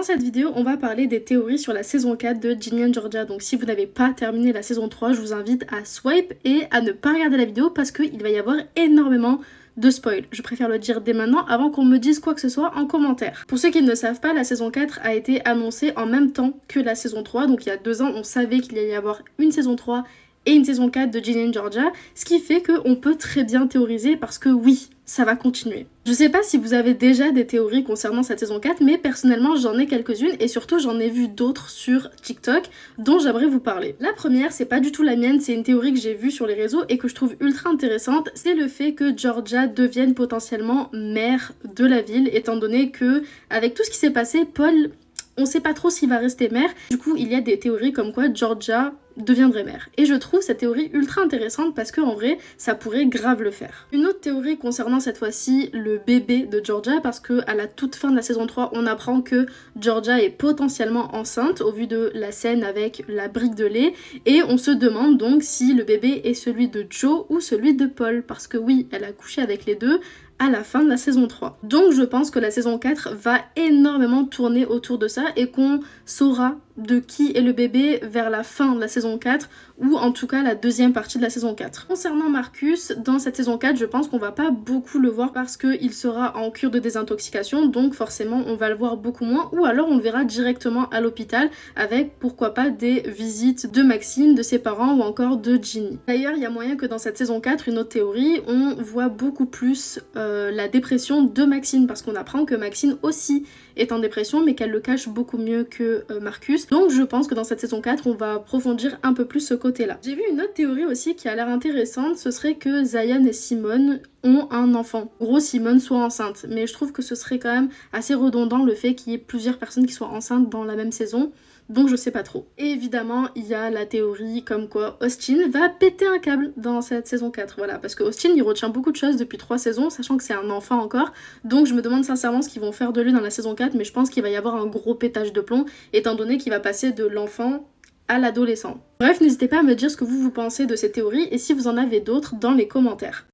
Dans cette vidéo, on va parler des théories sur la saison 4 de Ginny and Georgia. Donc si vous n'avez pas terminé la saison 3, je vous invite à swipe et à ne pas regarder la vidéo parce qu'il va y avoir énormément de spoil. Je préfère le dire dès maintenant avant qu'on me dise quoi que ce soit en commentaire. Pour ceux qui ne le savent pas, la saison 4 a été annoncée en même temps que la saison 3. Donc il y a 2 ans, on savait qu'il allait y avoir une saison 3 et une saison 4 de Ginny and Georgia, ce qui fait qu'on peut très bien théoriser parce que oui, ça va continuer. Je sais pas si vous avez déjà des théories concernant cette saison 4, mais personnellement j'en ai quelques-unes et surtout j'en ai vu d'autres sur TikTok dont j'aimerais vous parler. La première, c'est pas du tout la mienne, c'est une théorie que j'ai vue sur les réseaux et que je trouve ultra intéressante, c'est le fait que Georgia devienne potentiellement maire de la ville, étant donné que, avec tout ce qui s'est passé, Paul, on sait pas trop s'il va rester maire. Du coup, il y a des théories comme quoi Georgia deviendrait mère. Et je trouve cette théorie ultra intéressante parce que en vrai, ça pourrait grave le faire. Une autre théorie concernant cette fois-ci le bébé de Georgia, parce que à la toute fin de la saison 3, on apprend que Georgia est potentiellement enceinte au vu de la scène avec la brique de lait, et on se demande donc si le bébé est celui de Joe ou celui de Paul, parce que oui, elle a couché avec les deux à la fin de la saison 3. Donc je pense que la saison 4 va énormément tourner autour de ça et qu'on saura de qui est le bébé vers la fin de la saison 4 ou en tout cas la deuxième partie de la saison 4. Concernant Marcus, dans cette saison 4, je pense qu'on va pas beaucoup le voir parce qu'il sera en cure de désintoxication, donc forcément on va le voir beaucoup moins, ou alors on le verra directement à l'hôpital avec pourquoi pas des visites de Maxine, de ses parents ou encore de Ginny. D'ailleurs, il y a moyen que dans cette saison 4, une autre théorie, on voit beaucoup plus la dépression de Maxine parce qu'on apprend que Maxine aussi est en dépression mais qu'elle le cache beaucoup mieux que Marcus. Donc je pense que dans cette saison 4, on va approfondir un peu plus ce côté-là. J'ai vu une autre théorie aussi qui a l'air intéressante, ce serait que Zayan et Simone ont un enfant. En gros, Simone soit enceinte, mais je trouve que ce serait quand même assez redondant le fait qu'il y ait plusieurs personnes qui soient enceintes dans la même saison. Donc je sais pas trop. Et évidemment, il y a la théorie comme quoi Austin va péter un câble dans cette saison 4. Voilà, parce que Austin, il retient beaucoup de choses depuis 3 saisons, sachant que c'est un enfant encore. Donc je me demande sincèrement ce qu'ils vont faire de lui dans la saison 4, mais je pense qu'il va y avoir un gros pétage de plomb, étant donné qu'il va passer de l'enfant à l'adolescent. Bref, n'hésitez pas à me dire ce que vous pensez de ces théories et si vous en avez d'autres dans les commentaires.